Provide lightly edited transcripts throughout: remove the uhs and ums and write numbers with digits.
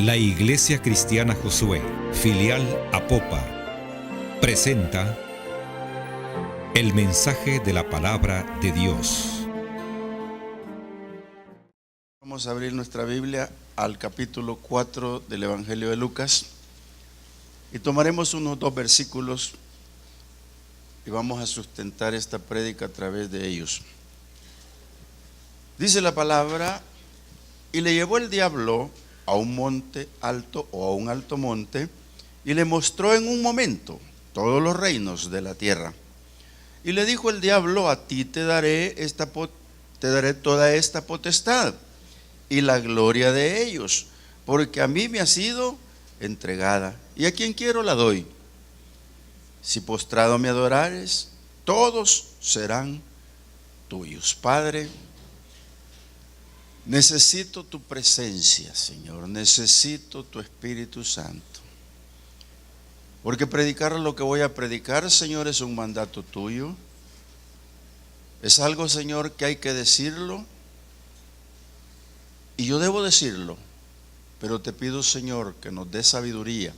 La Iglesia Cristiana Josué, filial Apopa, presenta el mensaje de la palabra de Dios. Vamos a abrir nuestra Biblia al capítulo 4 del Evangelio de Lucas y tomaremos unos 2 versículos y vamos a sustentar esta prédica a través de ellos. Dice la palabra: y le llevó el diablo a un monte alto o a un alto monte y le mostró en un momento todos los reinos de la tierra. Y le dijo el diablo: a ti te daré toda esta potestad y la gloria de ellos, porque a mí me ha sido entregada, y a quien quiero la doy. Si postrado me adorares, todos serán tuyos. Padre, necesito tu presencia, Señor, necesito tu Espíritu Santo, porque predicar lo que voy a predicar, Señor, es un mandato tuyo. Es algo, Señor, que hay que decirlo, y yo debo decirlo, pero te pido, Señor, que nos dé sabiduría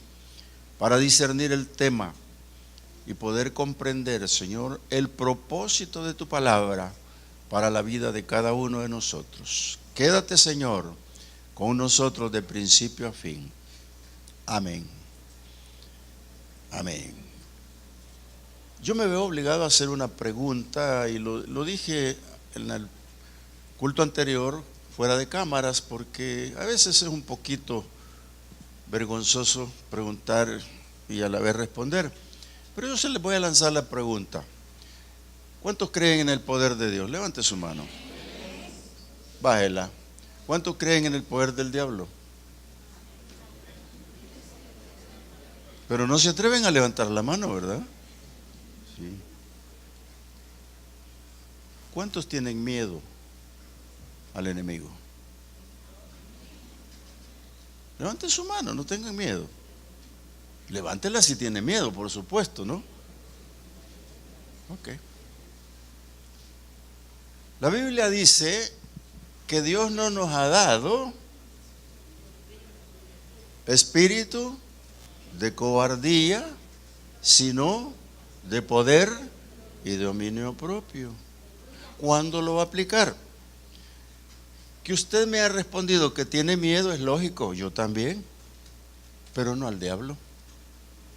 para discernir el tema y poder comprender, Señor, el propósito de tu palabra para la vida de cada uno de nosotros. Quédate, Señor, con nosotros de principio a fin. Amén. Amén. Yo me veo obligado a hacer una pregunta, y lo dije en el culto anterior, fuera de cámaras, porque a veces es un poquito vergonzoso preguntar y a la vez responder. Pero yo se les voy a lanzar la pregunta: ¿cuántos creen en el poder de Dios? Levante su mano. Bájela. ¿Cuántos creen en el poder del diablo? Pero no se atreven a levantar la mano, ¿verdad? Sí. ¿Cuántos tienen miedo al enemigo? Levanten su mano, no tengan miedo. Levántela si tiene miedo, por supuesto, ¿no? Ok. La Biblia dice que Dios no nos ha dado espíritu de cobardía, sino de poder y de dominio propio. ¿Cuándo lo va a aplicar? Que usted me ha respondido que tiene miedo es lógico, yo también, pero no al diablo.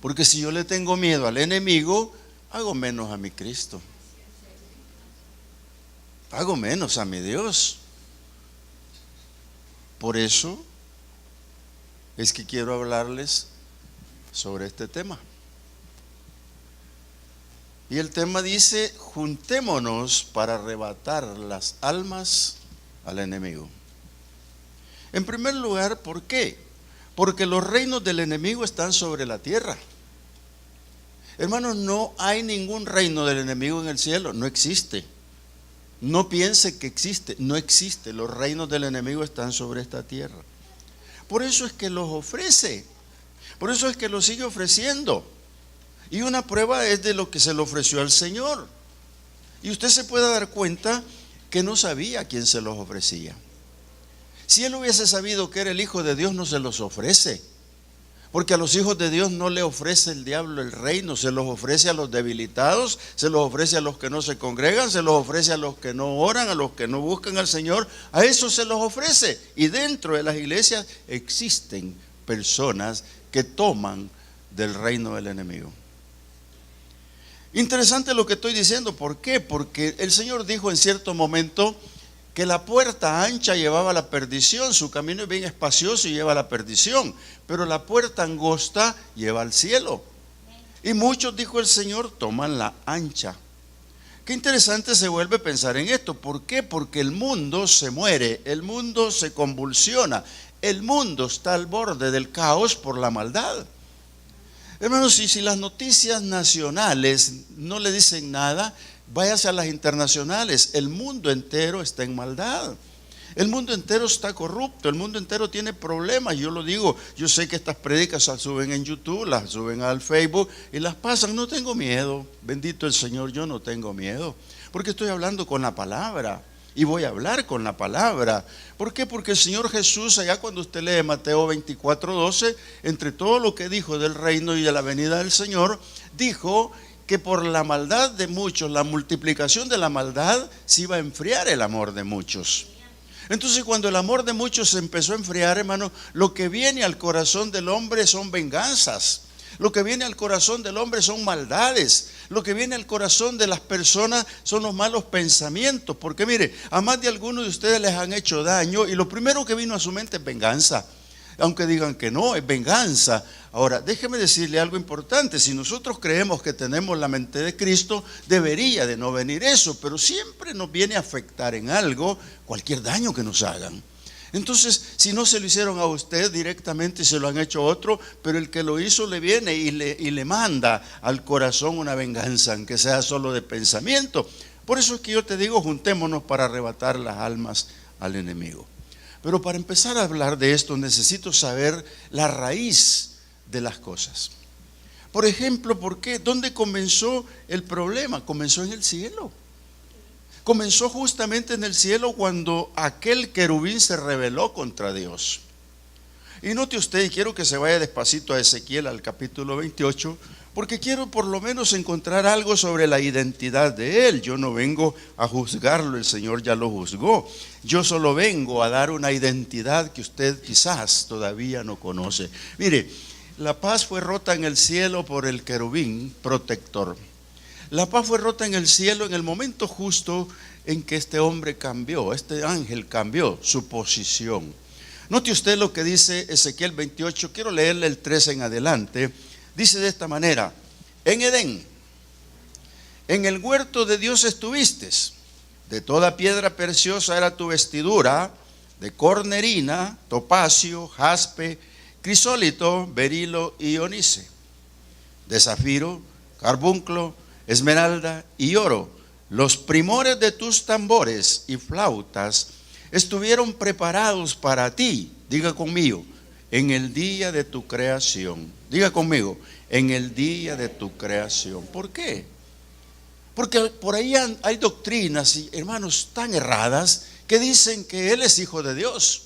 Porque si yo le tengo miedo al enemigo, hago menos a mi Cristo, hago menos a mi Dios. Por eso es que quiero hablarles sobre este tema. Y el tema dice: juntémonos para arrebatar las almas al enemigo. En primer lugar, ¿por qué? Porque los reinos del enemigo están sobre la tierra. Hermanos, no hay ningún reino del enemigo en el cielo, no existe. No piense que existe, no existe. Los reinos del enemigo están sobre esta tierra. Por eso es que los ofrece, por eso es que los sigue ofreciendo. Y una prueba es de lo que se le ofreció al Señor. Y usted se puede dar cuenta que no sabía a quién se los ofrecía. Si él hubiese sabido que era el Hijo de Dios, no se los ofrece. Porque a los hijos de Dios no le ofrece el diablo el reino, se los ofrece a los debilitados, se los ofrece a los que no se congregan, se los ofrece a los que no oran, a los que no buscan al Señor, a esos se los ofrece. Y dentro de las iglesias existen personas que toman del reino del enemigo. Interesante lo que estoy diciendo. ¿Por qué? Porque el Señor dijo en cierto momento que la puerta ancha llevaba a la perdición, su camino es bien espacioso y lleva a la perdición, pero la puerta angosta lleva al cielo. Y muchos, dijo el Señor, toman la ancha. Qué interesante se vuelve a pensar en esto. ¿Por qué? Porque el mundo se muere, el mundo se convulsiona, el mundo está al borde del caos por la maldad. Hermanos, si las noticias nacionales no le dicen nada, váyase a las internacionales. El mundo entero está en maldad. El mundo entero está corrupto, el mundo entero tiene problemas. Yo lo digo, yo sé que estas prédicas las suben en YouTube, las suben al Facebook y las pasan. No tengo miedo, bendito el Señor, yo no tengo miedo, porque estoy hablando con la palabra. y voy a hablar con la palabra. ¿Por qué? Porque el Señor Jesús, allá cuando usted lee Mateo 24:12, entre todo lo que dijo del reino y de la venida del Señor, dijo que por la maldad de muchos, la multiplicación de la maldad, se iba a enfriar el amor de muchos. Entonces, cuando el amor de muchos se empezó a enfriar, hermano, lo que viene al corazón del hombre son venganzas. Lo que viene al corazón del hombre son maldades. Lo que viene al corazón de las personas son los malos pensamientos. Porque mire, a más de algunos de ustedes les han hecho daño y lo primero que vino a su mente es venganza. Aunque digan que no, es venganza. Ahora, déjeme decirle algo importante. Si nosotros creemos que tenemos la mente de Cristo, debería de no venir eso. Pero siempre nos viene a afectar en algo cualquier daño que nos hagan. Entonces, si no se lo hicieron a usted directamente, se lo han hecho a otro, pero el que lo hizo le viene y le manda al corazón una venganza, aunque sea solo de pensamiento. Por eso es que yo te digo, juntémonos para arrebatar las almas al enemigo. Pero para empezar a hablar de esto, necesito saber la raíz de las cosas. Por ejemplo, ¿por qué? ¿Dónde comenzó el problema? Comenzó en el cielo. Comenzó justamente en el cielo cuando aquel querubín se rebeló contra Dios. Y note usted, y quiero que se vaya despacito a Ezequiel al capítulo 28, porque quiero por lo menos encontrar algo sobre la identidad de él. Yo no vengo a juzgarlo, el Señor ya lo juzgó. Yo solo vengo a dar una identidad que usted quizás todavía no conoce. Mire, la paz fue rota en el cielo por el querubín protector. La paz fue rota en el cielo en el momento justo en que este hombre cambió, este ángel cambió su posición. Note usted lo que dice Ezequiel 28, quiero leerle el 13 en adelante. Dice de esta manera: en Edén, en el huerto de Dios estuviste, de toda piedra preciosa era tu vestidura, de cornerina, topacio, jaspe, crisólito, berilo y onice, de zafiro, carbunclo, esmeralda y oro. Los primores de tus tambores y flautas estuvieron preparados para ti. Diga conmigo, en el día de tu creación. Diga conmigo, en el día de tu creación. ¿Por qué? Porque por ahí hay doctrinas, y hermanos, tan erradas que dicen que Él es hijo de Dios.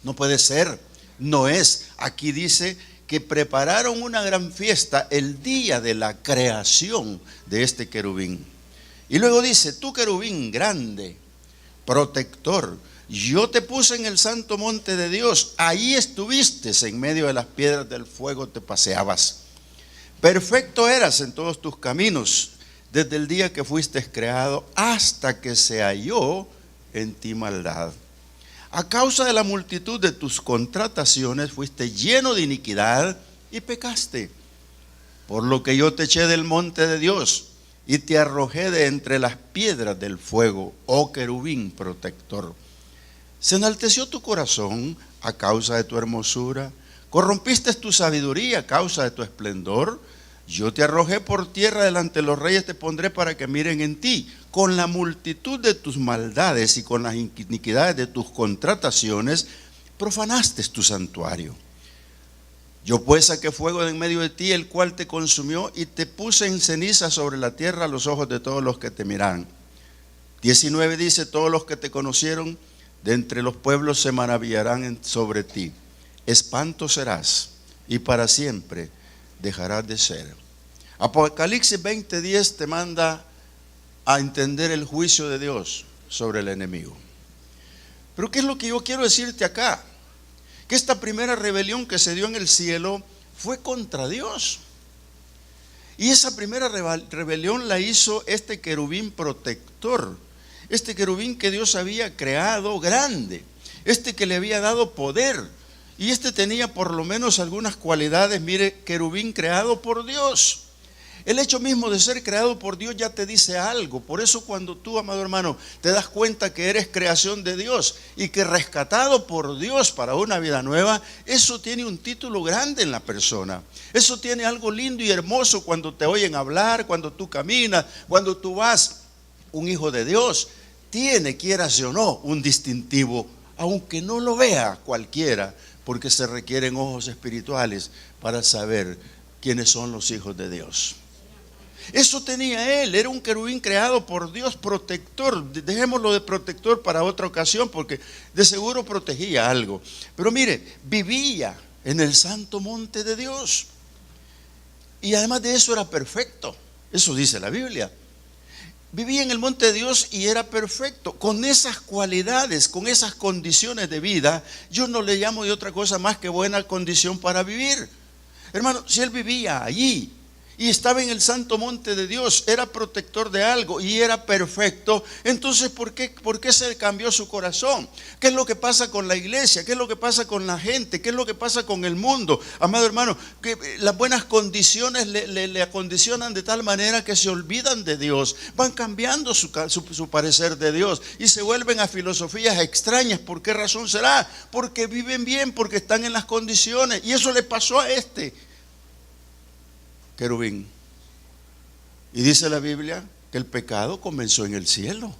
No puede ser, no es. Aquí dice que prepararon una gran fiesta el día de la creación de este querubín. Y luego dice: tú querubín grande, protector, yo te puse en el santo monte de Dios, ahí estuviste, en medio de las piedras del fuego te paseabas. Perfecto eras en todos tus caminos, desde el día que fuiste creado hasta que se halló en ti maldad. A causa de la multitud de tus contrataciones fuiste lleno de iniquidad y pecaste. Por lo que yo te eché del monte de Dios y te arrojé de entre las piedras del fuego, oh querubín protector. Se enalteció tu corazón a causa de tu hermosura, corrompiste tu sabiduría a causa de tu esplendor. Yo te arrojé por tierra delante de los reyes, te pondré para que miren en ti. Con la multitud de tus maldades y con las iniquidades de tus contrataciones, profanaste tu santuario. Yo pues saqué fuego de en medio de ti, el cual te consumió, y te puse en ceniza sobre la tierra a los ojos de todos los que te miran. 19 dice: todos los que te conocieron de entre los pueblos se maravillarán sobre ti. Espanto serás y para siempre dejarás de ser. Apocalipsis 20:10 te manda a entender el juicio de Dios sobre el enemigo. Pero ¿qué es lo que yo quiero decirte acá? Que esta primera rebelión que se dio en el cielo fue contra Dios. Y esa primera rebelión la hizo este querubín protector, este querubín que Dios había creado grande, este que le había dado poder. Y este tenía por lo menos algunas cualidades. Mire, querubín creado por Dios. El hecho mismo de ser creado por Dios ya te dice algo. Por eso cuando tú, amado hermano, te das cuenta que eres creación de Dios y que rescatado por Dios para una vida nueva, eso tiene un título grande en la persona. Eso tiene algo lindo y hermoso cuando te oyen hablar, cuando tú caminas, cuando tú vas. Un hijo de Dios tiene, quieras o no, un distintivo, aunque no lo vea cualquiera, porque se requieren ojos espirituales para saber quiénes son los hijos de Dios. Eso tenía él, era un querubín creado por Dios, protector. Dejémoslo de protector para otra ocasión, porque de seguro protegía algo. Pero mire, vivía en el santo monte de Dios. Y además de eso era perfecto. Eso dice la Biblia. Vivía en el monte de Dios y era perfecto. Con esas cualidades, con esas condiciones de vida, yo no le llamo de otra cosa más que buena condición para vivir. Hermano, si él vivía allí y estaba en el santo monte de Dios, era protector de algo y era perfecto, entonces ¿por qué se cambió su corazón? ¿Qué es lo que pasa con la iglesia? ¿Qué es lo que pasa con la gente? ¿Qué es lo que pasa con el mundo? Amado hermano, que las buenas condiciones le acondicionan de tal manera que se olvidan de Dios, van cambiando su parecer de Dios y se vuelven a filosofías extrañas. ¿Por qué razón será? Porque viven bien, porque están en las condiciones. Y eso le pasó a este querubín. Y dice la Biblia que el pecado comenzó en el cielo.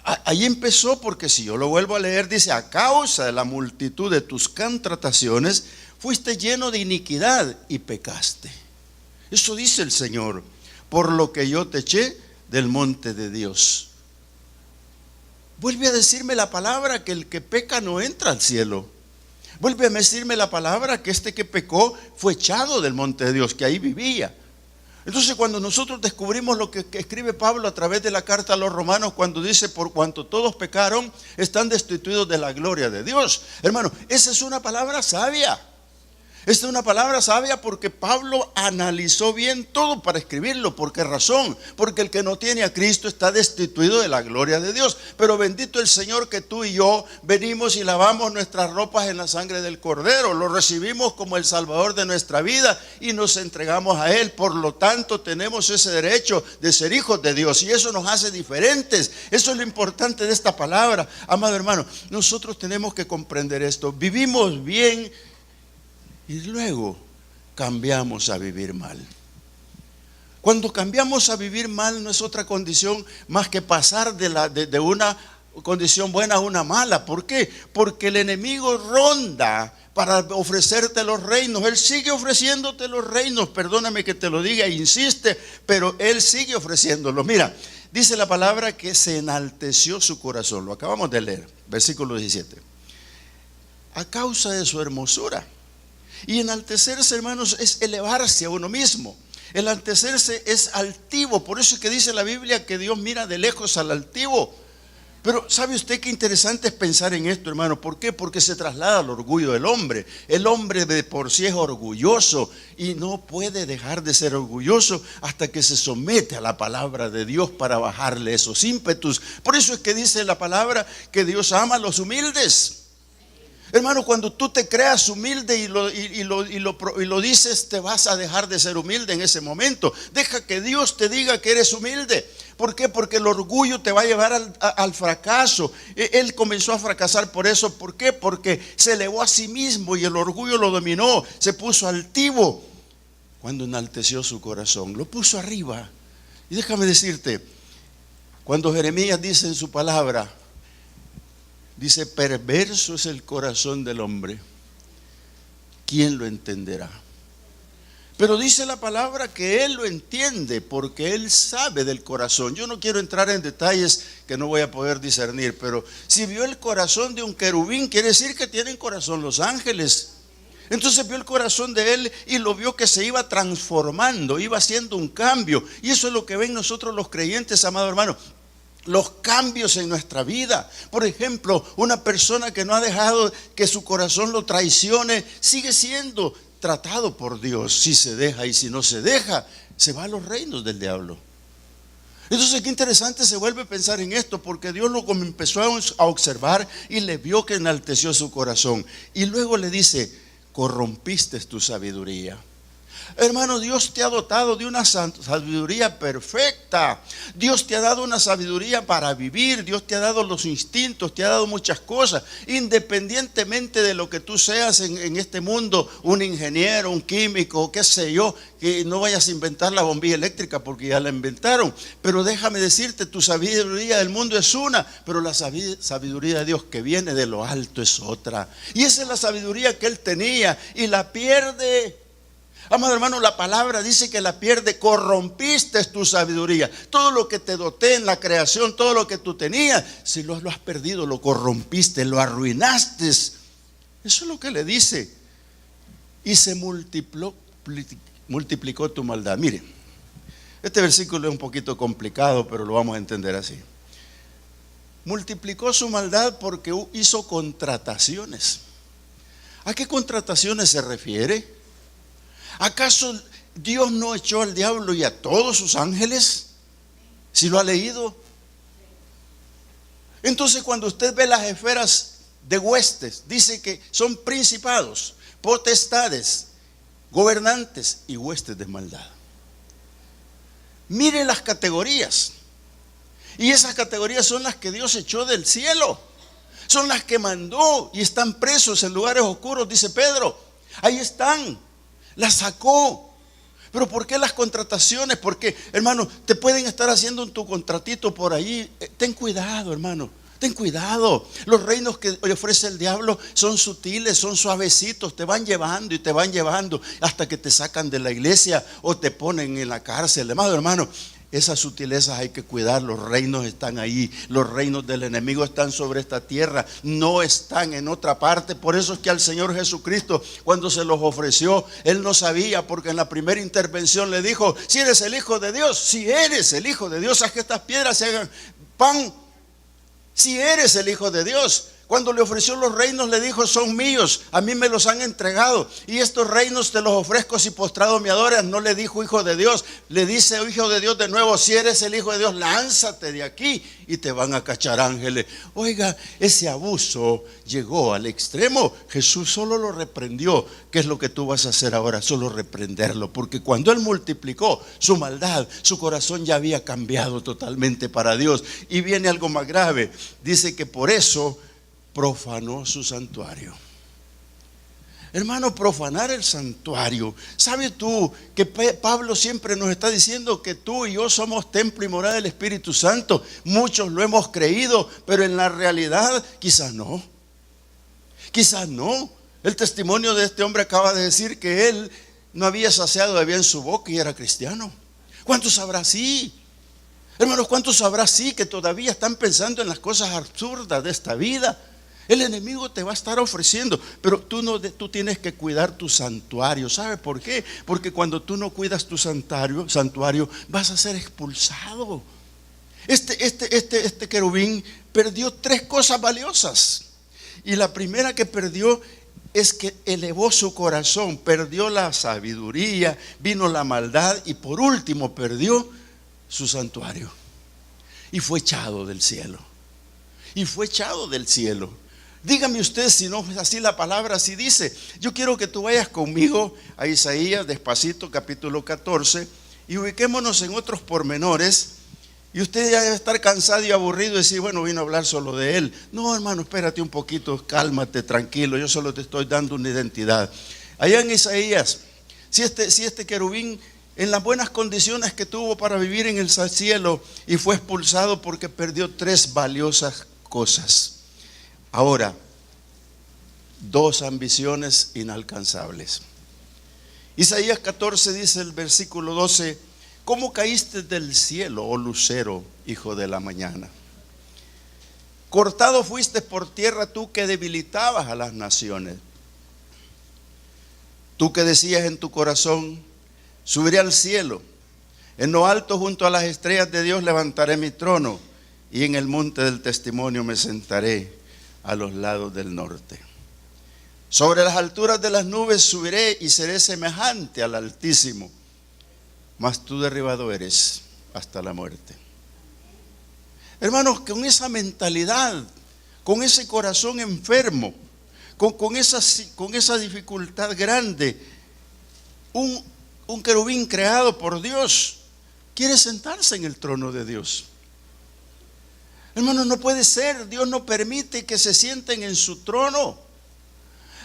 Ahí empezó, porque si yo lo vuelvo a leer, dice: a causa de la multitud de tus contrataciones, fuiste lleno de iniquidad y pecaste. Eso dice el Señor: por lo que yo te eché del monte de Dios. Vuelve a decirme la palabra que el que peca no entra al cielo. Vuelve a decirme la palabra que este que pecó fue echado del monte de Dios, que ahí vivía. Entonces, cuando nosotros descubrimos lo que escribe Pablo a través de la carta a los romanos, cuando dice: por cuanto todos pecaron, están destituidos de la gloria de Dios. Hermano, esa es una palabra sabia. Esta es una palabra sabia porque Pablo analizó bien todo para escribirlo. ¿Por qué razón? Porque el que no tiene a Cristo está destituido de la gloria de Dios. Pero bendito el Señor que tú y yo venimos y lavamos nuestras ropas en la sangre del Cordero. Lo recibimos como el Salvador de nuestra vida y nos entregamos a Él. Por lo tanto, tenemos ese derecho de ser hijos de Dios y eso nos hace diferentes. Eso es lo importante de esta palabra. Amado hermano, nosotros tenemos que comprender esto. Vivimos bien y luego cambiamos a vivir mal. Cuando cambiamos a vivir mal, no es otra condición más que pasar de una condición buena a una mala. ¿Por qué? Porque el enemigo ronda para ofrecerte los reinos. Él sigue ofreciéndote los reinos. Perdóname que te lo diga, insiste, pero él sigue ofreciéndolos. Mira, dice la palabra que se enalteció su corazón. Lo acabamos de leer, versículo 17. A causa de su hermosura. Y enaltecerse, hermanos, es elevarse a uno mismo. Enaltecerse es altivo. Por eso es que dice la Biblia que Dios mira de lejos al altivo. Pero ¿sabe usted qué interesante es pensar en esto, hermano? ¿Por qué? Porque se traslada al orgullo del hombre. El hombre de por sí es orgulloso y no puede dejar de ser orgulloso hasta que se somete a la palabra de Dios para bajarle esos ímpetus. Por eso es que dice la palabra que Dios ama a los humildes. Hermano, cuando tú te creas humilde y lo dices, te vas a dejar de ser humilde en ese momento. Deja que Dios te diga que eres humilde. ¿Por qué? Porque el orgullo te va a llevar al fracaso. Él comenzó a fracasar por eso. ¿Por qué? Porque se elevó a sí mismo y el orgullo lo dominó. Se puso altivo. Cuando enalteció su corazón, lo puso arriba. Y déjame decirte, cuando Jeremías dice en su palabra, dice: perverso es el corazón del hombre, ¿quién lo entenderá? Pero dice la palabra que Él lo entiende porque Él sabe del corazón. Yo no quiero entrar en detalles que no voy a poder discernir, pero si vio el corazón de un querubín, quiere decir que tienen corazón los ángeles. Entonces vio el corazón de él y lo vio que se iba transformando, iba haciendo un cambio. Y eso es lo que ven nosotros los creyentes, amado hermano. Los cambios en nuestra vida. Por ejemplo, una persona que no ha dejado que su corazón lo traicione, sigue siendo tratado por Dios. Si se deja y si no se deja, se va a los reinos del diablo. Entonces qué interesante se vuelve a pensar en esto, porque Dios lo empezó a observar y le vio que enalteció su corazón. Y luego le dice: corrompiste tu sabiduría. Hermano, Dios te ha dotado de una sabiduría perfecta. Dios te ha dado una sabiduría para vivir. Dios te ha dado los instintos, te ha dado muchas cosas. Independientemente de lo que tú seas en este mundo, un ingeniero, un químico, qué sé yo, que no vayas a inventar la bombilla eléctrica porque ya la inventaron. Pero déjame decirte, tu sabiduría del mundo es una, pero la sabiduría de Dios que viene de lo alto es otra. Y esa es la sabiduría que él tenía y la pierde. Amado hermano, la palabra dice que la pierde. Corrompiste tu sabiduría. Todo lo que te doté en la creación, todo lo que tú tenías, si lo has perdido, lo corrompiste, lo arruinaste. Eso es lo que le dice. Y se multiplicó tu maldad. Mire, este versículo es un poquito complicado, pero lo vamos a entender así. Multiplicó su maldad porque hizo contrataciones. ¿A qué contrataciones se refiere? ¿Acaso Dios no echó al diablo y a todos sus ángeles? ¿Si lo ha leído? Entonces, cuando usted ve las esferas de huestes, dice que son principados, potestades, gobernantes y huestes de maldad. Mire las categorías. Y esas categorías son las que Dios echó del cielo. Son las que mandó y están presos en lugares oscuros, dice Pedro. Ahí están. Las sacó. Pero ¿por qué las contrataciones? Porque, hermano, te pueden estar haciendo tu contratito por ahí. Ten cuidado, hermano. Ten cuidado. Los reinos que ofrece el diablo son sutiles, son suavecitos. Te van llevando y te van llevando hasta que te sacan de la iglesia o te ponen en la cárcel. Hermano, esas sutilezas hay que cuidar. Los reinos están ahí. Los reinos del enemigo están sobre esta tierra. No están en otra parte. Por eso es que al Señor Jesucristo, cuando se los ofreció, Él no sabía, porque en la primera intervención le dijo: si eres el Hijo de Dios, si eres el Hijo de Dios, haz que estas piedras se hagan pan. Si eres el Hijo de Dios. Cuando le ofreció los reinos, le dijo: son míos, a mí me los han entregado, y estos reinos te los ofrezco si postrado me adoras. No le dijo Hijo de Dios, le dice Hijo de Dios de nuevo: si eres el Hijo de Dios, lánzate de aquí y te van a cachar ángeles. Oiga, ese abuso llegó al extremo. Jesús solo lo reprendió. ¿Qué es lo que tú vas a hacer ahora? Solo reprenderlo, porque cuando Él multiplicó su maldad, su corazón ya había cambiado totalmente para Dios. Y viene algo más grave. Dice que por eso profanó su santuario. Hermano, profanar el santuario. ¿Sabes tú que Pablo siempre nos está diciendo que tú y yo somos templo y morada del Espíritu Santo? Muchos lo hemos creído, pero en la realidad quizás no. Quizás no. El testimonio de este hombre acaba de decir que él no había saciado de bien su boca y era cristiano. ¿Cuántos sabrá sí? Hermanos, ¿cuántos sabrá sí que todavía están pensando en las cosas absurdas de esta vida? El enemigo te va a estar ofreciendo, pero tú tienes que cuidar tu santuario. ¿Sabe por qué? Porque cuando tú no cuidas tu santuario, vas a ser expulsado. Este querubín perdió 3 cosas valiosas. Y la primera que perdió es que elevó su corazón, perdió la sabiduría, vino la maldad y por último perdió su santuario. Y fue echado del cielo. Y fue echado del cielo. Dígame usted si no es así la palabra, así dice. Yo quiero que tú vayas conmigo a Isaías, despacito, capítulo 14, y ubiquémonos en otros pormenores. Y usted ya debe estar cansado y aburrido y decir: bueno, vino a hablar solo de él. No, hermano, espérate un poquito, cálmate, tranquilo, yo solo te estoy dando una identidad. Allá en Isaías, si este querubín, en las buenas condiciones que tuvo para vivir en el cielo, y fue expulsado porque perdió 3 valiosas cosas. Ahora, 2 ambiciones inalcanzables. Isaías 14 dice el versículo 12: ¿cómo caíste del cielo, oh lucero, hijo de la mañana? Cortado fuiste por tierra tú que debilitabas a las naciones. Tú que decías en tu corazón: subiré al cielo, en lo alto junto a las estrellas de Dios levantaré mi trono, y en el monte del testimonio me sentaré a los lados del norte. Sobre las alturas de las nubes subiré y seré semejante al Altísimo, mas tú derribado eres hasta la muerte. Hermanos, con esa mentalidad, con ese corazón enfermo, con esa dificultad grande, un querubín creado por Dios quiere sentarse en el trono de Dios. Hermanos, no puede ser. Dios no permite que se sienten en su trono.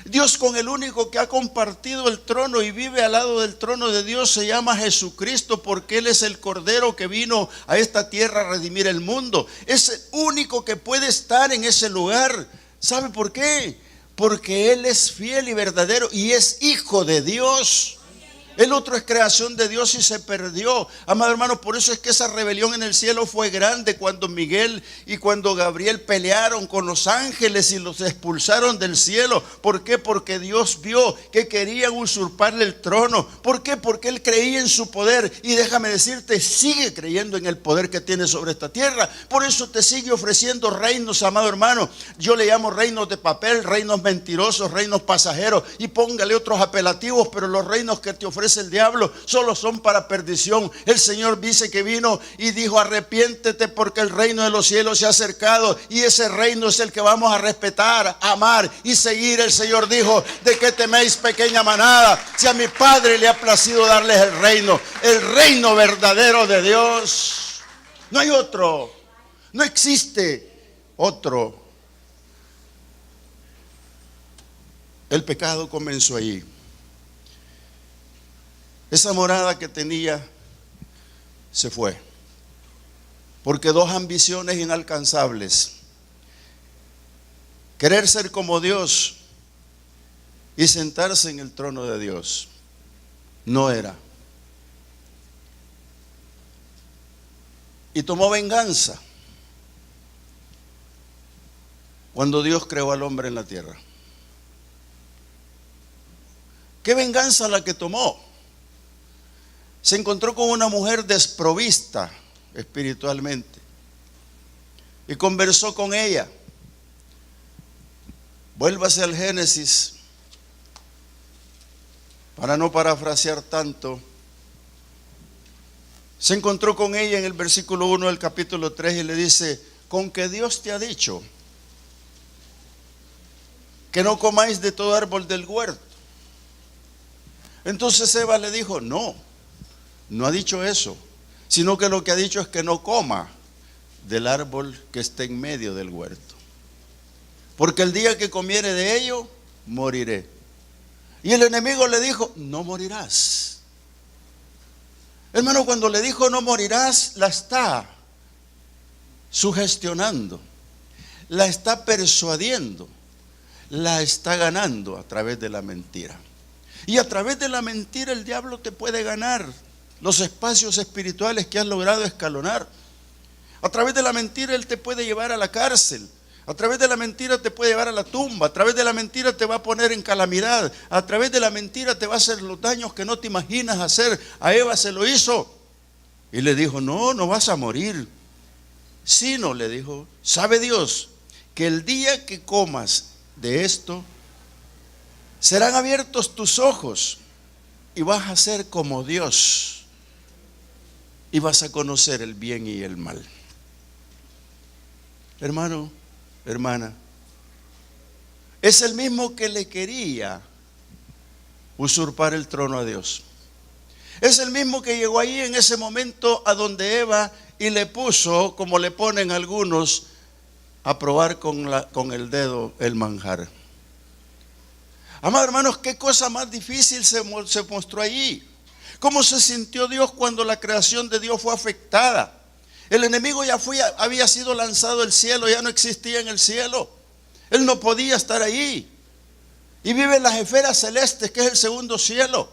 Dios, con el único que ha compartido el trono y vive al lado del trono de Dios, se llama Jesucristo, porque Él es el Cordero que vino a esta tierra a redimir el mundo. Es el único que puede estar en ese lugar. ¿Sabe por qué? Porque Él es fiel y verdadero y es Hijo de Dios. El otro es creación de Dios y se perdió. Amado hermano, por eso es que esa rebelión en el cielo fue grande cuando Miguel y cuando Gabriel pelearon con los ángeles y los expulsaron del cielo. ¿Por qué? Porque Dios vio que querían usurparle el trono. ¿Por qué? Porque Él creía en su poder. Y déjame decirte, sigue creyendo en el poder que tiene sobre esta tierra. Por eso te sigue ofreciendo reinos, amado hermano. Yo le llamo reinos de papel, reinos mentirosos, reinos pasajeros. Y póngale otros apelativos, pero los reinos que te ofrecen el diablo solo son para perdición. El Señor dice que vino y dijo: arrepiéntete porque el reino de los cielos se ha acercado, y ese reino es el que vamos a respetar, amar y seguir. El Señor dijo: ¿de qué teméis, pequeña manada? Si a mi Padre le ha placido darles el reino verdadero de Dios. No hay otro, no existe otro. El pecado comenzó allí. Esa morada que tenía se fue, porque dos ambiciones inalcanzables: querer ser como Dios y sentarse en el trono de Dios. No era. Y tomó venganza cuando Dios creó al hombre en la tierra. ¿Qué venganza la que tomó? Se encontró con una mujer desprovista espiritualmente y conversó con ella. Vuélvase al Génesis, para no parafrasear tanto. Se encontró con ella en el versículo 1 del capítulo 3 y le dice: ¿con que Dios te ha dicho que no comáis de todo árbol del huerto? Entonces Eva le dijo: no ha dicho eso, sino que lo que ha dicho es que no coma del árbol que está en medio del huerto, porque el día que comiere de ello, moriré. Y el enemigo le dijo: no morirás. Hermano, cuando le dijo no morirás, la está sugestionando, la está persuadiendo, la está ganando a través de la mentira. Y a través de la mentira el diablo te puede ganar los espacios espirituales que has logrado escalonar. A través de la mentira él te puede llevar a la cárcel. A través de la mentira te puede llevar a la tumba. A través de la mentira te va a poner en calamidad. A través de la mentira te va a hacer los daños que no te imaginas hacer. A Eva se lo hizo. Y le dijo: no vas a morir. Sino, le dijo, sabe Dios que el día que comas de esto, serán abiertos tus ojos y vas a ser como Dios. Y vas a conocer el bien y el mal. Hermano, hermana, es el mismo que le quería usurpar el trono a Dios. Es el mismo que llegó ahí en ese momento a donde Eva y le puso, como le ponen algunos, a probar con el dedo el manjar. Amados hermanos, qué cosa más difícil se mostró allí. ¿Cómo se sintió Dios cuando la creación de Dios fue afectada? El enemigo había sido lanzado del cielo, ya no existía en el cielo. Él no podía estar allí. Y vive en las esferas celestes, que es el segundo cielo.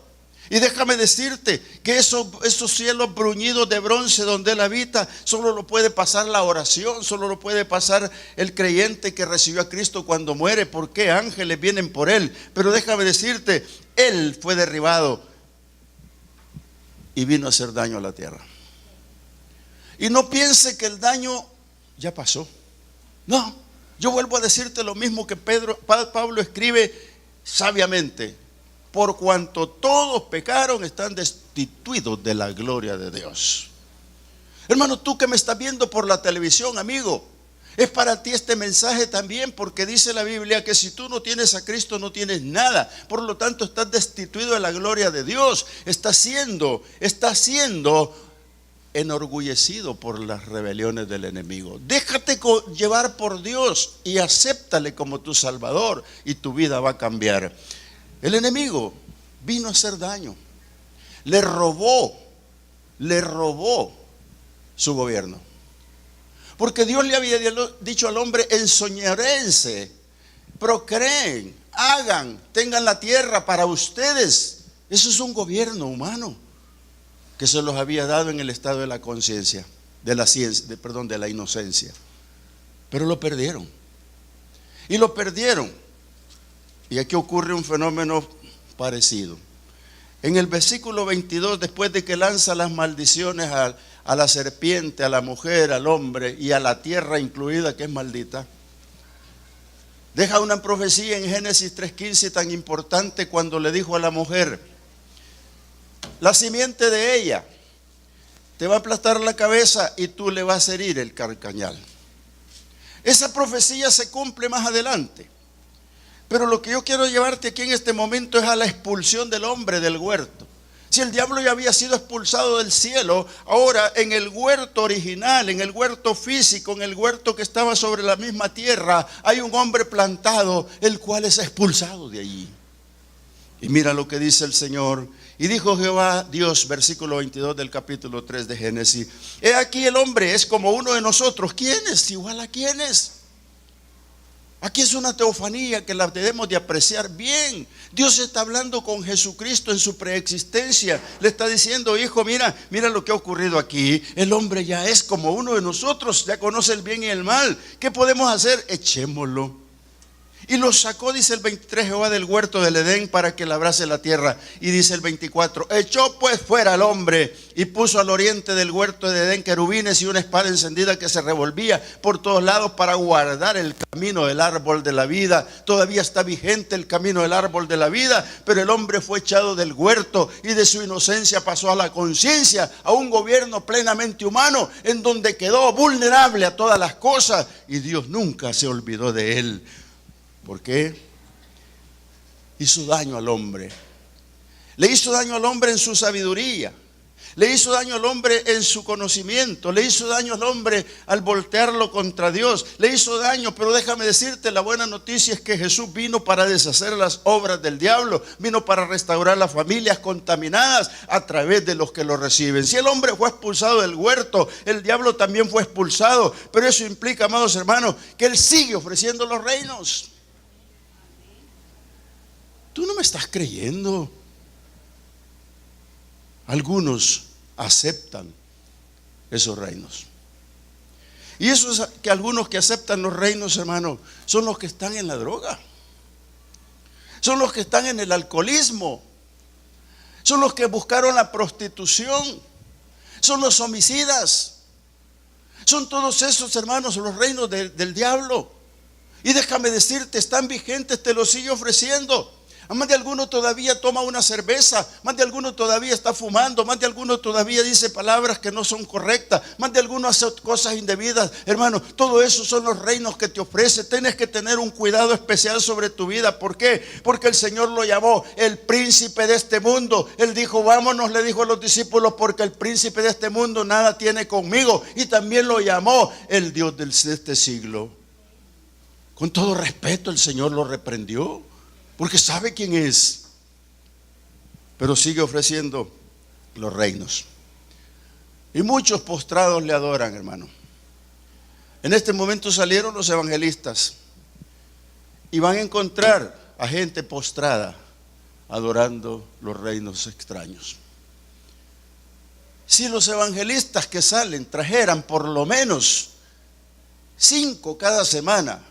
Y déjame decirte que esos cielos bruñidos de bronce donde Él habita, solo lo puede pasar la oración, solo lo puede pasar el creyente que recibió a Cristo cuando muere. porque ángeles vienen por Él. Pero déjame decirte, Él fue derribado y vino a hacer daño a la tierra. Y no piense que el daño ya pasó. No, yo vuelvo a decirte lo mismo que Pablo escribe sabiamente: por cuanto todos pecaron, están destituidos de la gloria de Dios. Hermano, tú que me estás viendo por la televisión, amigo, es para ti este mensaje también, porque dice la Biblia que si tú no tienes a Cristo no tienes nada. Por lo tanto estás destituido de la gloria de Dios. Estás siendo enorgullecido por las rebeliones del enemigo. Déjate llevar por Dios y acéptale como tu Salvador, y tu vida va a cambiar. El enemigo vino a hacer daño. Le robó su gobierno. Porque Dios le había dicho al hombre: enseñoréense, procreen, hagan, tengan la tierra para ustedes. Eso es un gobierno humano que se los había dado en el estado de la conciencia, de la ciencia, de la inocencia. Pero lo perdieron. Y lo perdieron. Y aquí ocurre un fenómeno parecido. En el versículo 22, después de que lanza las maldiciones a la serpiente, a la mujer, al hombre y a la tierra incluida, que es maldita, deja una profecía en Génesis 3:15 tan importante cuando le dijo a la mujer: la simiente de ella te va a aplastar la cabeza y tú le vas a herir el carcañal. Esa profecía se cumple más adelante. Pero lo que yo quiero llevarte aquí en este momento es a la expulsión del hombre del huerto. Si el diablo ya había sido expulsado del cielo, ahora en el huerto original, en el huerto físico, en el huerto que estaba sobre la misma tierra, hay un hombre plantado, el cual es expulsado de allí. Y mira lo que dice el Señor. Y dijo Jehová Dios, versículo 22 del capítulo 3 de Génesis: he aquí el hombre es como uno de nosotros. ¿Quién es? Igual a quién es. Aquí es una teofanía que la debemos de apreciar bien. Dios está hablando con Jesucristo en su preexistencia. Le está diciendo: hijo, mira lo que ha ocurrido aquí. El hombre ya es como uno de nosotros, ya conoce el bien y el mal. ¿Qué podemos hacer? Echémoslo. Y lo sacó, dice el 23, Jehová del huerto del Edén para que labrase la tierra. Y dice el 24: echó pues fuera al hombre y puso al oriente del huerto de Edén querubines y una espada encendida que se revolvía por todos lados para guardar el camino del árbol de la vida. Todavía está vigente el camino del árbol de la vida, pero el hombre fue echado del huerto y de su inocencia pasó a la conciencia, a un gobierno plenamente humano en donde quedó vulnerable a todas las cosas, y Dios nunca se olvidó de él. ¿Por qué? Hizo daño al hombre. Le hizo daño al hombre en su sabiduría. Le hizo daño al hombre en su conocimiento. Le hizo daño al hombre al voltearlo contra Dios. Le hizo daño, pero déjame decirte, la buena noticia es que Jesús vino para deshacer las obras del diablo. Vino para restaurar las familias contaminadas a través de los que lo reciben. Si el hombre fue expulsado del huerto, el diablo también fue expulsado. Pero eso implica, amados hermanos, que Él sigue ofreciendo los reinos. Tú no me estás creyendo. Algunos aceptan esos reinos. Y eso es que algunos que aceptan los reinos, hermano, son los que están en la droga. Son los que están en el alcoholismo. Son los que buscaron la prostitución. Son los homicidas. Son todos esos, hermanos, los reinos del diablo. Y déjame decirte, están vigentes, te los sigue ofreciendo. Más de alguno todavía toma una cerveza, más de alguno todavía está fumando, más de alguno todavía dice palabras que no son correctas, más de alguno hace cosas indebidas. Hermano, todo eso son los reinos que te ofrece. Tienes que tener un cuidado especial sobre tu vida. ¿Por qué? Porque el Señor lo llamó el príncipe de este mundo. Él dijo: vámonos, le dijo a los discípulos, porque el príncipe de este mundo nada tiene conmigo. Y también lo llamó el Dios de este siglo. Con todo respeto, el Señor lo reprendió, porque sabe quién es, pero sigue ofreciendo los reinos. Y muchos postrados le adoran, hermano. En este momento salieron los evangelistas y van a encontrar a gente postrada adorando los reinos extraños. Si los evangelistas que salen trajeran por lo menos 5 cada semana,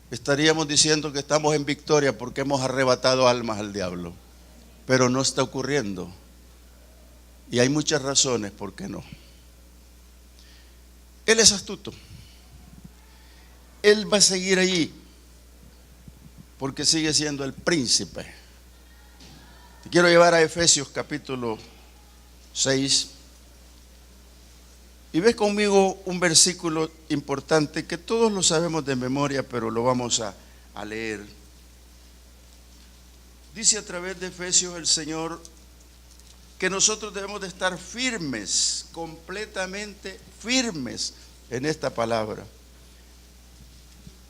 estaríamos diciendo que estamos en victoria porque hemos arrebatado almas al diablo. Pero no está ocurriendo. Y hay muchas razones por qué no. Él es astuto. Él va a seguir allí porque sigue siendo el príncipe. Te quiero llevar a Efesios capítulo 6. Y ves conmigo un versículo importante que todos lo sabemos de memoria, pero lo vamos a leer. Dice a través de Efesios el Señor que nosotros debemos de estar firmes, completamente firmes en esta palabra.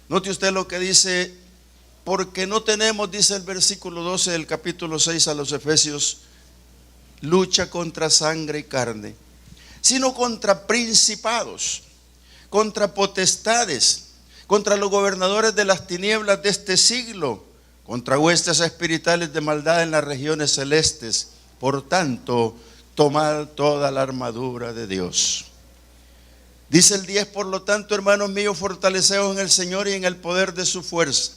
Note usted lo que dice: porque no tenemos, dice el versículo 12 del capítulo 6 a los Efesios, lucha contra sangre y carne, sino contra principados, contra potestades, contra los gobernadores de las tinieblas de este siglo, contra huestes espirituales de maldad en las regiones celestes. Por tanto, tomad toda la armadura de Dios. Dice el 10, por lo tanto, hermanos míos, fortaleceos en el Señor y en el poder de su fuerza.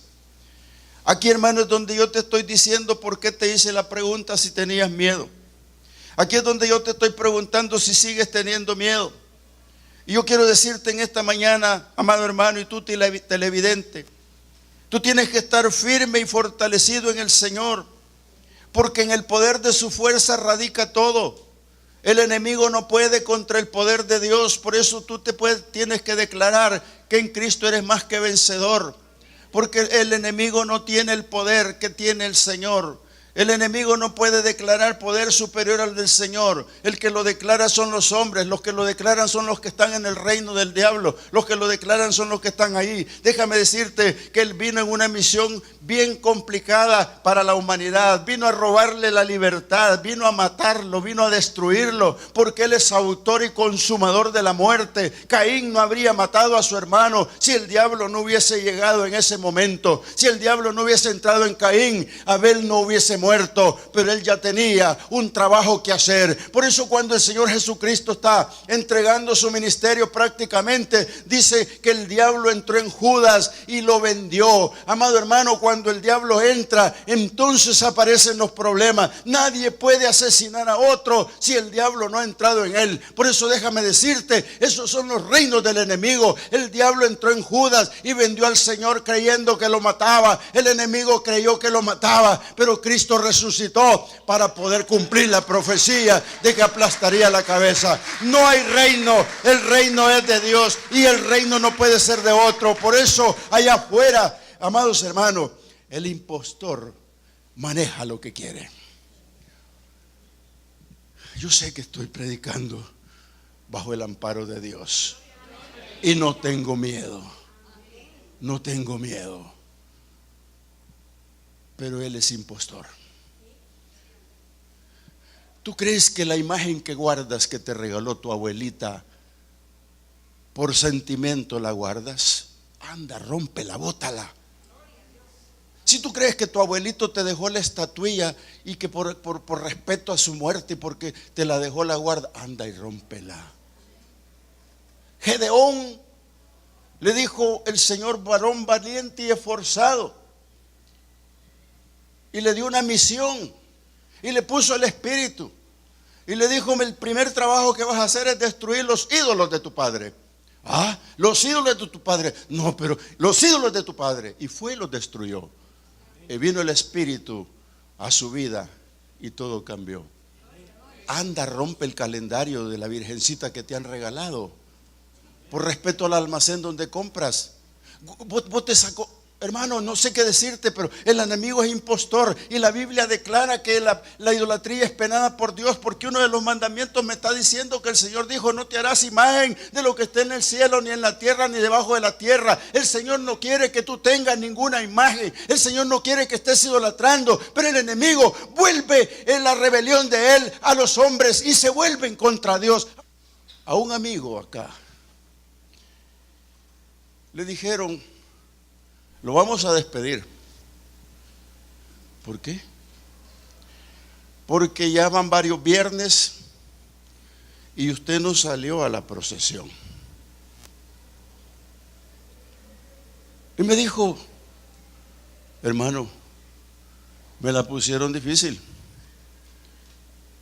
Aquí, hermanos, es donde yo te estoy diciendo por qué te hice la pregunta si tenías miedo. Aquí es donde yo te estoy preguntando si sigues teniendo miedo. Y yo quiero decirte en esta mañana, amado hermano, y tú televidente, tú tienes que estar firme y fortalecido en el Señor, porque en el poder de su fuerza radica todo. El enemigo no puede contra el poder de Dios. Por eso tú tienes que declarar que en Cristo eres más que vencedor, porque el enemigo no tiene el poder que tiene el Señor. El enemigo no puede declarar poder superior al del Señor. El que lo declara son los hombres. Los que lo declaran son los que están en el reino del diablo. Los que lo declaran son los que están ahí. Déjame decirte que Él vino en una misión bien complicada para la humanidad. Vino a robarle la libertad, vino a matarlo, vino a destruirlo, porque Él es autor y consumador de la muerte. Caín no habría matado a su hermano si el diablo no hubiese llegado en ese momento. Si el diablo no hubiese entrado en Caín, Abel no hubiese muerto, pero él ya tenía un trabajo que hacer. Por eso cuando el Señor Jesucristo está entregando su ministerio, prácticamente dice que el diablo entró en Judas y lo vendió. Amado hermano, cuando el diablo entra, entonces aparecen los problemas. Nadie puede asesinar a otro si el diablo no ha entrado en él. Por eso déjame decirte, esos son los reinos del enemigo. El diablo entró en Judas y vendió al Señor creyendo que lo mataba. El enemigo creyó que lo mataba, pero Cristo resucitó para poder cumplir la profecía de que aplastaría la cabeza. No hay reino, el reino es de Dios y el reino no puede ser de otro. Por eso allá afuera, amados hermanos, el impostor maneja lo que quiere. Yo sé que estoy predicando bajo el amparo de Dios y no tengo miedo, no tengo miedo, pero él es impostor. ¿Tú crees que la imagen que guardas que te regaló tu abuelita por sentimiento la guardas? Anda, rómpela, bótala. Si tú crees que tu abuelito te dejó la estatuilla y que por respeto a su muerte y porque te la dejó la guarda, anda y rómpela. Gedeón le dijo el Señor, varón valiente y esforzado, y le dio una misión y le puso el espíritu y le dijo: el primer trabajo que vas a hacer es destruir los ídolos de tu padre. Ah, los ídolos de tu padre. No, pero los ídolos de tu padre. Y fue y los destruyó. Y vino el espíritu a su vida y todo cambió. Anda, rompe el calendario de la virgencita que te han regalado por respeto al almacén donde compras. Vos te sacó. Hermano, no sé qué decirte, pero el enemigo es impostor y la Biblia declara que la idolatría es penada por Dios, porque uno de los mandamientos me está diciendo que el Señor dijo: no te harás imagen de lo que esté en el cielo, ni en la tierra, ni debajo de la tierra. El Señor no quiere que tú tengas ninguna imagen. El Señor no quiere que estés idolatrando, pero el enemigo vuelve en la rebelión de él a los hombres y se vuelven contra Dios. A un amigo acá le dijeron: lo vamos a despedir. ¿Por qué? Porque ya van varios viernes y usted no salió a la procesión. Y me dijo: hermano, me la pusieron difícil.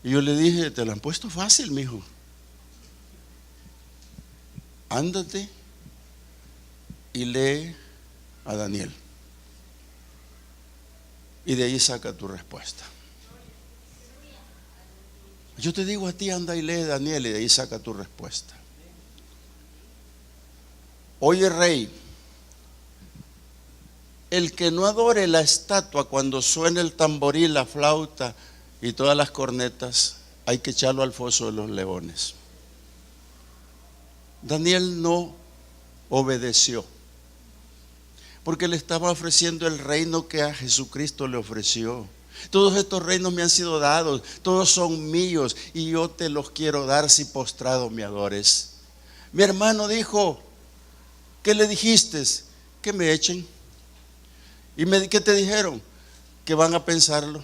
Y yo le dije: te la han puesto fácil, mijo. Ándate y lee a Daniel, y de ahí saca tu respuesta. Yo te digo a ti: anda y lee Daniel y de ahí saca tu respuesta. Oye, rey, el que no adore la estatua cuando suene el tamboril, la flauta y todas las cornetas, hay que echarlo al foso de los leones. Daniel no obedeció, porque le estaba ofreciendo el reino que a Jesucristo le ofreció. Todos estos reinos me han sido dados, todos son míos, y yo te los quiero dar si postrado me adores. Mi hermano dijo: ¿qué le dijiste? Que me echen. ¿Y qué te dijeron? que van a pensarlo.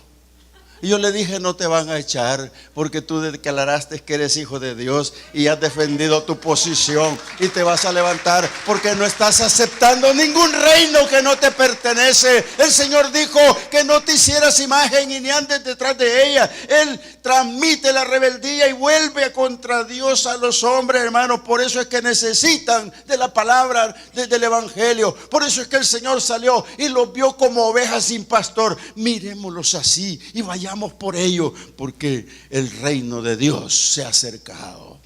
Y yo le dije, no te van a echar, porque tú declaraste que eres hijo de Dios y has defendido tu posición y te vas a levantar, porque no estás aceptando ningún reino que no te pertenece. El Señor dijo que no te hicieras imagen y ni andes detrás de ella. Él transmite la rebeldía y vuelve contra Dios a los hombres, hermanos. Por eso es que necesitan de la palabra del evangelio. Por eso es que el Señor salió y los vio como ovejas sin pastor. Miremoslos así y vayamos por ello, porque el reino de Dios se ha acercado.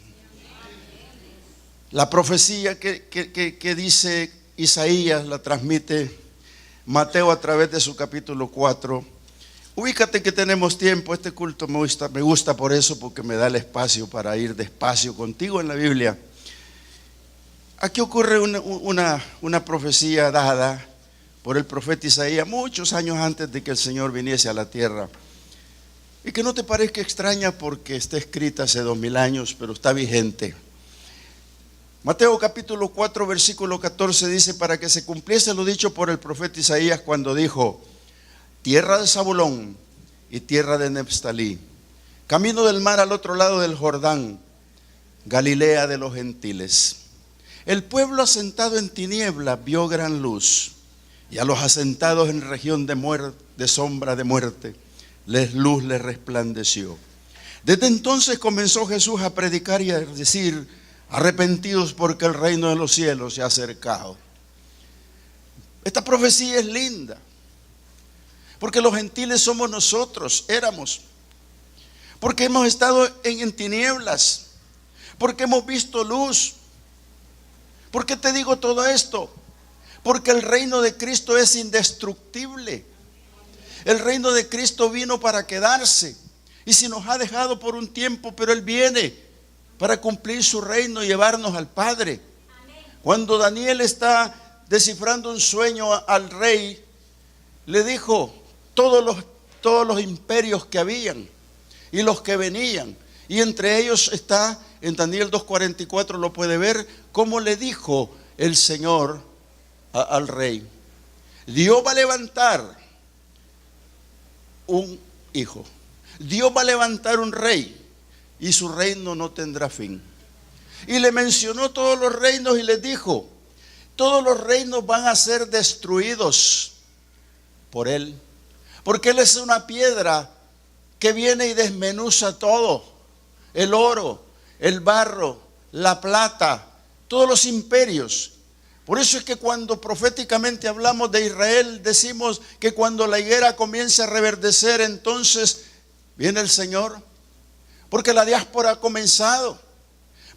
La profecía que dice Isaías la transmite Mateo a través de su capítulo 4. Ubícate que tenemos tiempo. Este culto me gusta por eso, porque me da el espacio para ir despacio contigo en la Biblia. Aquí ocurre una profecía dada por el profeta Isaías muchos años antes de que el Señor viniese a la tierra. Y que no te parezca extraña, porque está escrita hace 2000 años, pero está vigente. Mateo capítulo 4 versículo 14 dice: para que se cumpliese lo dicho por el profeta Isaías cuando dijo: tierra de Zabulón y tierra de Neftalí, camino del mar al otro lado del Jordán, Galilea de los gentiles. El pueblo asentado en tinieblas vio gran luz, y a los asentados en región de sombra de muerte, luz les resplandeció. Desde entonces comenzó Jesús a predicar y a decir: arrepentidos, porque el reino de los cielos se ha acercado. Esta profecía es linda, porque los gentiles somos nosotros, éramos, porque hemos estado en tinieblas, porque hemos visto luz. ¿Por qué te digo todo esto? Porque el reino de Cristo es indestructible. El reino de Cristo vino para quedarse, y si nos ha dejado por un tiempo, pero Él viene para cumplir su reino y llevarnos al Padre. Cuando Daniel está descifrando un sueño al rey, le dijo todos los imperios que habían y los que venían, y entre ellos está, en Daniel 2:44 lo puede ver, cómo le dijo el Señor al rey: Dios va a levantar un hijo, Dios va a levantar un rey, y su reino no tendrá fin. Y le mencionó todos los reinos y les dijo: todos los reinos van a ser destruidos por Él, porque Él es una piedra que viene y desmenuza todo: el oro, el barro, la plata, todos los imperios. Por eso es que cuando proféticamente hablamos de Israel, decimos que cuando la higuera comience a reverdecer, entonces viene el Señor. Porque la diáspora ha comenzado,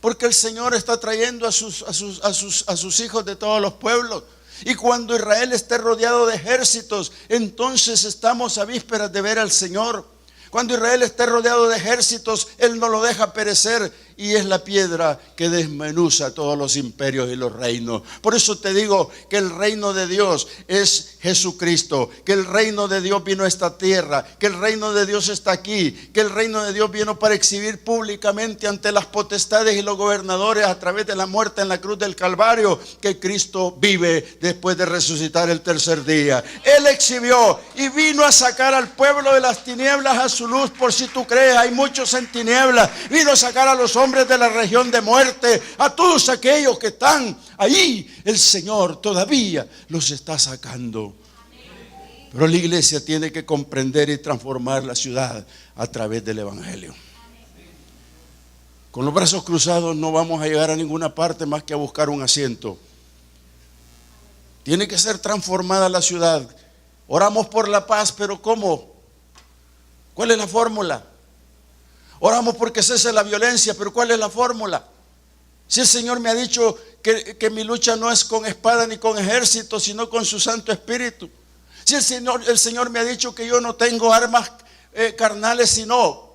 porque el Señor está trayendo a sus hijos de todos los pueblos. Y cuando Israel esté rodeado de ejércitos, entonces estamos a vísperas de ver al Señor. Cuando Israel esté rodeado de ejércitos, Él no lo deja perecer, y es la piedra que desmenuza todos los imperios y los reinos. Por eso te digo que el reino de Dios es Jesucristo, que el reino de Dios vino a esta tierra, que el reino de Dios está aquí, que el reino de Dios vino para exhibir públicamente ante las potestades y los gobernadores, a través de la muerte en la cruz del Calvario, que Cristo vive después de resucitar el tercer día. Él exhibió y vino a sacar al pueblo de las tinieblas a su luz. Por si tú crees, hay muchos en tinieblas. Vino a sacar a los hombres de la región de muerte, a todos aquellos que están ahí. El Señor todavía los está sacando. Pero la iglesia tiene que comprender y transformar la ciudad a través del evangelio. Con los brazos cruzados no vamos a llegar a ninguna parte más que a buscar un asiento. Tiene que ser transformada la ciudad. Oramos por la paz, pero ¿cómo? ¿Cuál es la fórmula? Oramos porque cese la violencia, pero ¿cuál es la fórmula? Si el Señor me ha dicho que mi lucha no es con espada ni con ejército, sino con su Santo Espíritu. Si el Señor me ha dicho que yo no tengo armas carnales, sino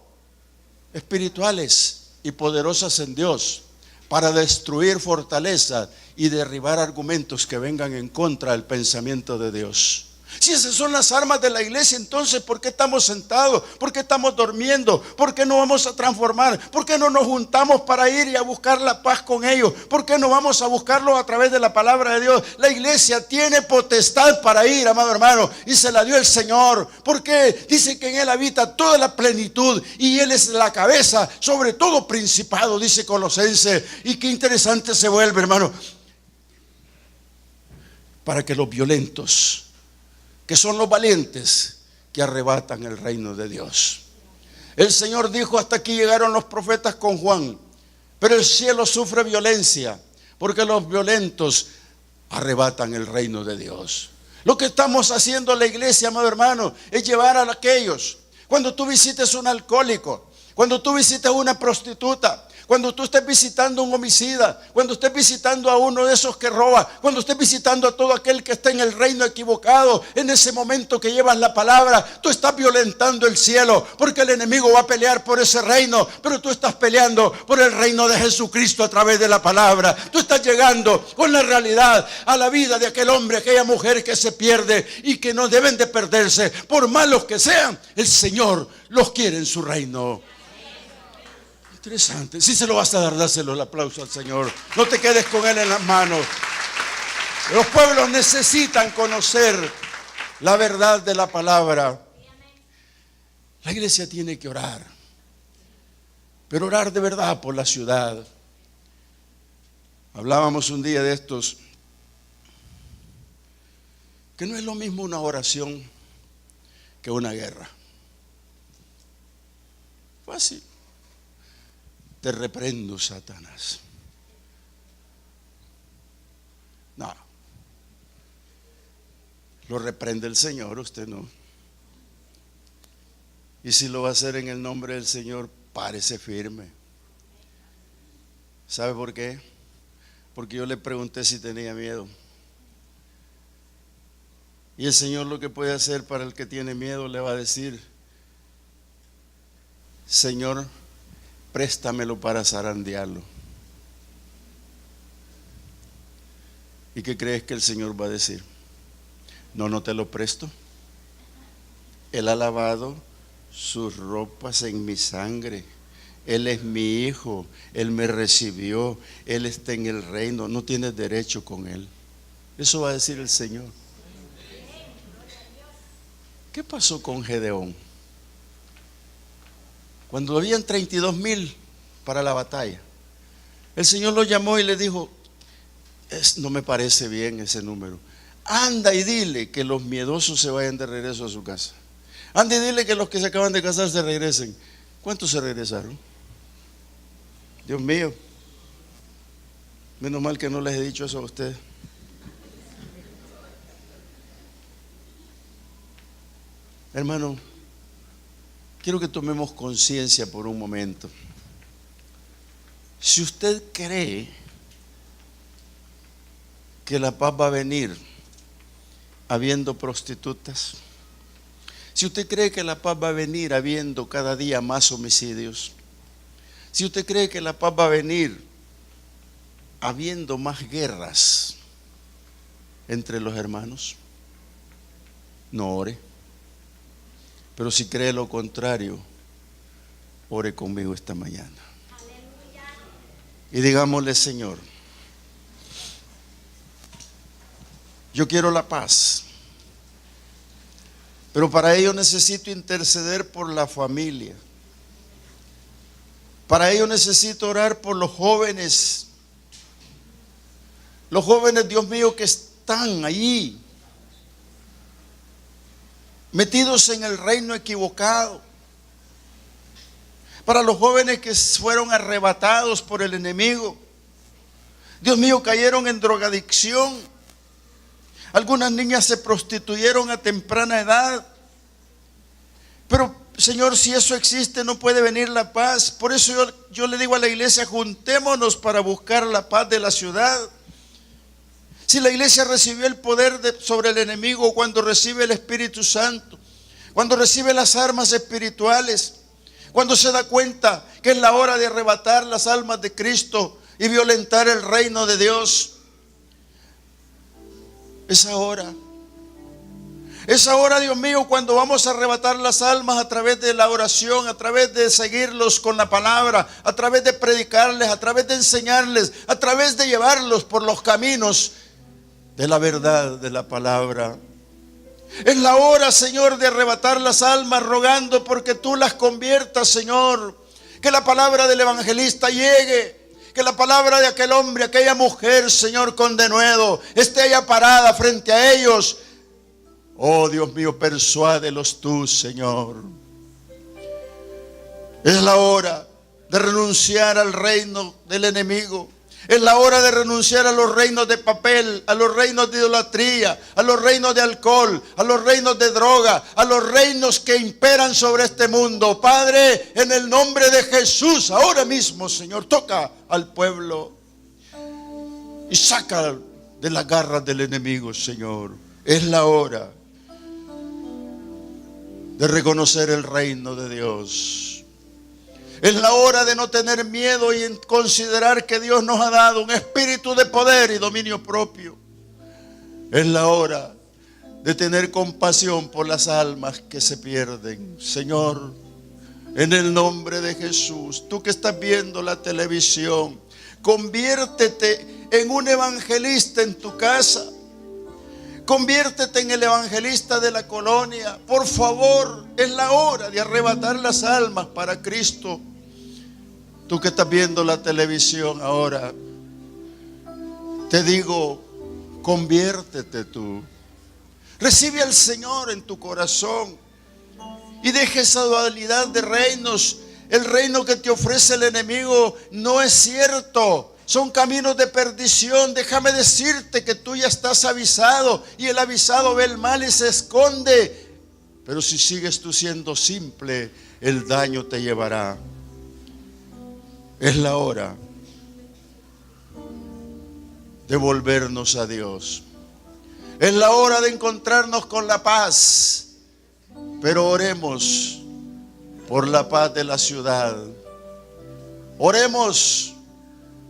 espirituales y poderosas en Dios, para destruir fortalezas y derribar argumentos que vengan en contra del pensamiento de Dios. Si esas son las armas de la iglesia, entonces ¿por qué estamos sentados? ¿Por qué estamos durmiendo? ¿Por qué no vamos a transformar? ¿Por qué no nos juntamos para ir y a buscar la paz con ellos? ¿Por qué no vamos a buscarlo a través de la palabra de Dios? La iglesia tiene potestad para ir, amado hermano, y se la dio el Señor. Porque dice que en Él habita toda la plenitud y Él es la cabeza sobre todo principado, dice Colosenses. Y qué interesante se vuelve, hermano, para que los violentos, que son los valientes, que arrebatan el reino de Dios. El Señor dijo: hasta aquí llegaron los profetas con Juan, pero el cielo sufre violencia, porque los violentos arrebatan el reino de Dios. Lo que estamos haciendo en la iglesia, amado hermano, es llevar a aquellos. Cuando tú visites un alcohólico, cuando tú visites una prostituta, cuando tú estés visitando un homicida, cuando estés visitando a uno de esos que roba, cuando estés visitando a todo aquel que está en el reino equivocado, en ese momento que llevas la palabra, tú estás violentando el cielo, porque el enemigo va a pelear por ese reino, pero tú estás peleando por el reino de Jesucristo a través de la palabra. Tú estás llegando con la realidad a la vida de aquel hombre, aquella mujer que se pierde y que no deben de perderse, por malos que sean. El Señor los quiere en su reino. Interesante. Si se lo vas a dar, dáselo el aplauso al Señor. No te quedes con Él en las manos. Los pueblos necesitan conocer la verdad de la palabra. La iglesia tiene que orar, pero orar de verdad por la ciudad. Hablábamos un día de estos, que no es lo mismo una oración que una guerra. Fácil. Te reprendo, Satanás. No. Lo reprende el Señor, usted no. Y si lo va a hacer en el nombre del Señor, párese firme. ¿Sabe por qué? Porque yo le pregunté si tenía miedo. Y el Señor lo que puede hacer para el que tiene miedo, le va a decir: Señor, préstamelo para zarandearlo. ¿Y qué crees que el Señor va a decir? No, no te lo presto. Él ha lavado sus ropas en mi sangre. Él es mi hijo. Él me recibió. Él está en el reino. No tienes derecho con él. Eso va a decir el Señor. ¿Qué pasó con Gedeón? Cuando habían 32,000 para la batalla, el Señor lo llamó y le dijo: no me parece bien ese número. Anda y dile que los miedosos se vayan de regreso a su casa. Anda y dile que los que se acaban de casar se regresen. ¿Cuántos se regresaron? Dios mío, menos mal que no les he dicho eso a ustedes. Hermano, quiero que tomemos conciencia por un momento. Si usted cree que la paz va a venir habiendo prostitutas, si usted cree que la paz va a venir habiendo cada día más homicidios, si usted cree que la paz va a venir habiendo más guerras entre los hermanos, no ore. Pero si cree lo contrario, ore conmigo esta mañana. Y digámosle: Señor, yo quiero la paz, pero para ello necesito interceder por la familia. Para ello necesito orar por los jóvenes. Los jóvenes, Dios mío, que están allí metidos en el reino equivocado. Para los jóvenes que fueron arrebatados por el enemigo. Dios mío, cayeron en drogadicción. Algunas niñas se prostituyeron a temprana edad. Pero Señor, si eso existe, no puede venir la paz. Por eso yo le digo a la iglesia: juntémonos para buscar la paz de la ciudad. Si la iglesia recibió el poder sobre el enemigo cuando recibe el Espíritu Santo, cuando recibe las armas espirituales, cuando se da cuenta que es la hora de arrebatar las almas de Cristo y violentar el reino de Dios, es ahora. Es ahora, Dios mío, cuando vamos a arrebatar las almas a través de la oración, a través de seguirlos con la palabra, a través de predicarles, a través de enseñarles, a través de llevarlos por los caminos de la verdad de la palabra. Es la hora, Señor, de arrebatar las almas, rogando porque tú las conviertas, Señor. Que la palabra del evangelista llegue. Que la palabra de aquel hombre, aquella mujer, Señor, con denuedo, esté allá parada frente a ellos. Oh, Dios mío, persuádelos tú, Señor. Es la hora de renunciar al reino del enemigo. Es la hora de renunciar a los reinos de papel, a los reinos de idolatría, a los reinos de alcohol, a los reinos de droga, a los reinos que imperan sobre este mundo. Padre, en el nombre de Jesús, ahora mismo, Señor, toca al pueblo y saca de las garras del enemigo, Señor. Es la hora de reconocer el reino de Dios. Es la hora de no tener miedo y considerar que Dios nos ha dado un espíritu de poder y dominio propio. Es la hora de tener compasión por las almas que se pierden. Señor, en el nombre de Jesús, tú que estás viendo la televisión, conviértete en un evangelista en tu casa. Conviértete en el evangelista de la colonia. Por favor, es la hora de arrebatar las almas para Cristo. Tú que estás viendo la televisión ahora, te digo, conviértete tú. Recibe al Señor en tu corazón y deja esa dualidad de reinos. El reino que te ofrece el enemigo no es cierto. Son caminos de perdición. Déjame decirte que tú ya estás avisado y el avisado ve el mal y se esconde. Pero si sigues tú siendo simple, el daño te llevará. Es la hora de volvernos a Dios. Es la hora de encontrarnos con la paz. Pero oremos por la paz de la ciudad. Oremos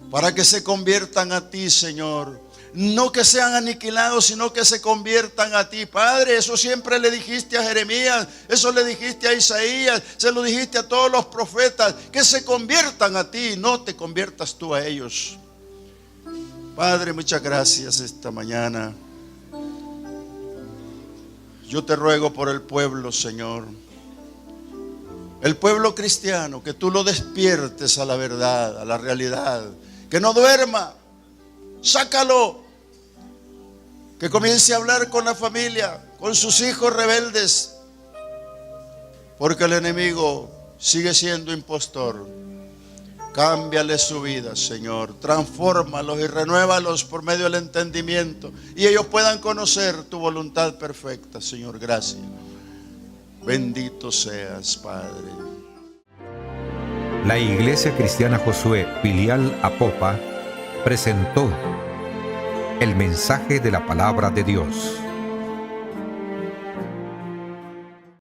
para que se conviertan a ti, Señor. No que sean aniquilados, sino que se conviertan a ti. Padre, eso siempre le dijiste a Jeremías, eso le dijiste a Isaías, se lo dijiste a todos los profetas, que se conviertan a ti, no te conviertas tú a ellos. Padre, muchas gracias esta mañana. Yo te ruego por el pueblo, Señor. El pueblo cristiano, que tú lo despiertes a la verdad, a la realidad. Que no duerma, sácalo. Que comience a hablar con la familia, con sus hijos rebeldes. Porque el enemigo sigue siendo impostor. Cámbiale su vida, Señor. Transfórmalos y renuévalos por medio del entendimiento. Y ellos puedan conocer tu voluntad perfecta, Señor. Gracias. Bendito seas, Padre. La Iglesia Cristiana Josué, filial Apopa, presentó el mensaje de la palabra de Dios.